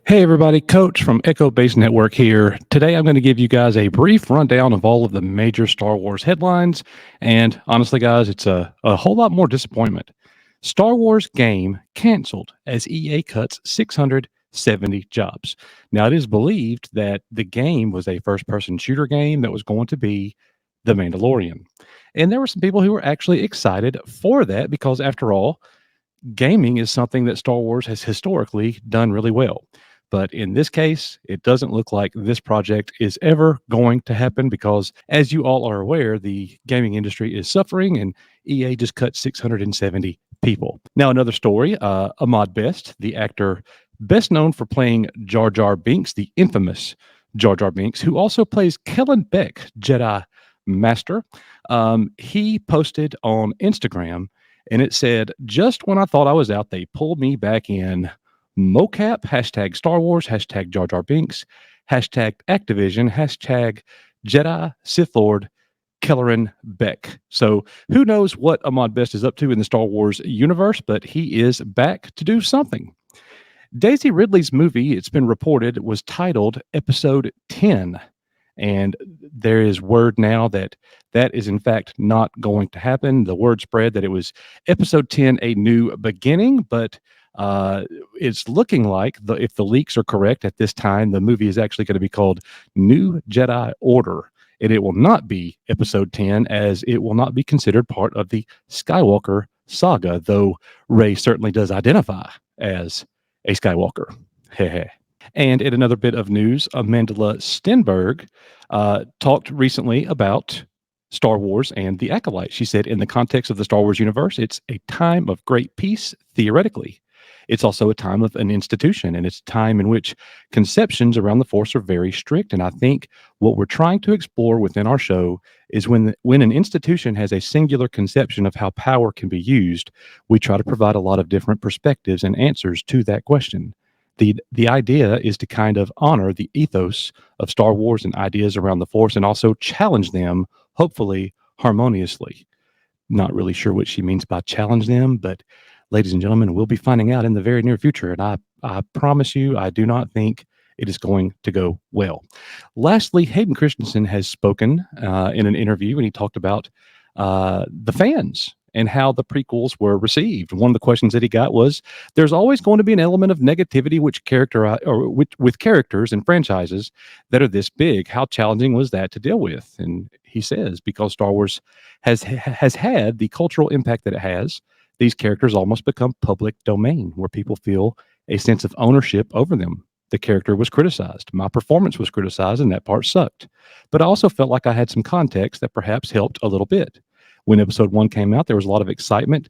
Hey everybody, Coach from Echo Base Network here. Today I'm going to give you guys a brief rundown of all of the major Star Wars headlines. And honestly, guys, it's a whole lot more disappointment. Star Wars game canceled as EA cuts 670 jobs. Now, it is believed that the game was a first person shooter game that was going to be The Mandalorian. And there were some people who were actually excited for that because, after all, gaming is something that Star Wars has historically done really well. But in this case, it doesn't look like this project is ever going to happen because, as you all are aware, the gaming industry is suffering and EA just cut 670 people. Now, another story, Ahmed Best, the actor best known for playing Jar Jar Binks, the infamous Jar Jar Binks, who also plays Kellen Beck, Jedi Master, he posted on Instagram and it said, "Just when I thought I was out, they pulled me back in. Mocap, hashtag Star Wars, hashtag Jar Jar Binks, hashtag Activision, hashtag Jedi Sith Lord Kelleran Beck." So who knows what Ahmad Best is up to in the Star Wars universe, but he is back to do something. Daisy Ridley's movie, it's been reported, was titled Episode 10. And there is word now that that is in fact not going to happen. The word spread that it was episode 10, A New Beginning, but it's looking like, if the leaks are correct at this time, the movie is actually going to be called New Jedi Order. And it will not be episode 10, as it will not be considered part of the Skywalker saga, though Rey certainly does identify as a Skywalker. And in another bit of news, Amandla Stenberg talked recently about Star Wars and the Acolyte. She said, in the context of the Star Wars universe, it's a time of great peace, theoretically. It's also a time of an institution, and it's a time in which conceptions around the Force are very strict. And I think what we're trying to explore within our show is when an institution has a singular conception of how power can be used, we try to provide a lot of different perspectives and answers to that question. The idea is to kind of honor the ethos of Star Wars and ideas around the Force and also challenge them, hopefully harmoniously. Not really sure what she means by challenge them, but ladies and gentlemen, we'll be finding out in the very near future. And I promise you, I do not think it is going to go well. Lastly, Hayden Christensen has spoken in an interview, and he talked about the fans and how the prequels were received. One of the questions that he got was, there's always going to be an element of negativity with characters and franchises that are this big. How challenging was that to deal with? And he says, because Star Wars has had the cultural impact that it has, these characters almost become public domain where people feel a sense of ownership over them. The character was criticized. My performance was criticized, and that part sucked. But I also felt like I had some context that perhaps helped a little bit. When episode 1 came out, there was a lot of excitement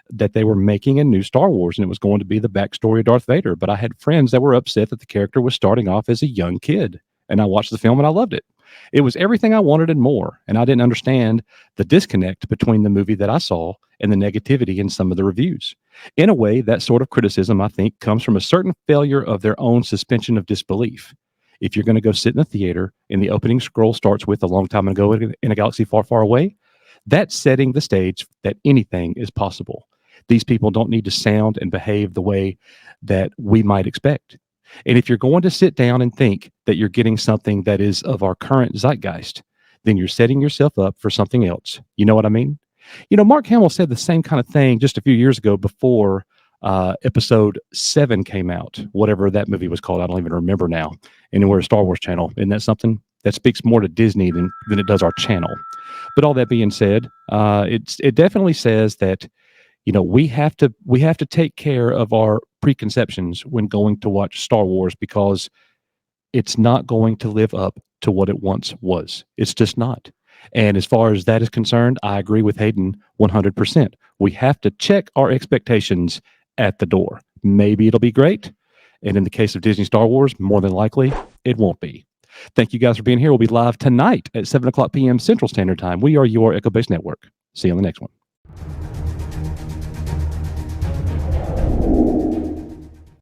that they were making a new Star Wars, and it was going to be the backstory of Darth Vader. But I had friends that were upset that the character was starting off as a young kid. And I watched the film and I loved it. It was everything I wanted and more. And I didn't understand the disconnect between the movie that I saw and the negativity in some of the reviews. In a way, that sort of criticism, I think, comes from a certain failure of their own suspension of disbelief. If you're going to go sit in the theater and the opening scroll starts with "A long time ago in a galaxy far, far away," that's setting the stage that anything is possible. These people don't need to sound and behave the way that we might expect. And if you're going to sit down and think that you're getting something that is of our current zeitgeist, then you're setting yourself up for something else. You know what I mean? You know, Mark Hamill said the same kind of thing just a few years ago before episode 7 came out, whatever that movie was called. I don't even remember now. And we're a Star Wars channel. Isn't that something? That speaks more to Disney than it does our channel. But all that being said, it definitely says that, you know, we have to take care of our preconceptions when going to watch Star Wars, because it's not going to live up to what it once was. It's just not. And as far as that is concerned, I agree with Hayden 100%. We have to check our expectations at the door. Maybe it'll be great. And in the case of Disney Star Wars, more than likely, it won't be. Thank you guys for being here. We'll be live tonight at 7 o'clock p.m. Central Standard Time. We are your Echo Base Network. See you on the next one.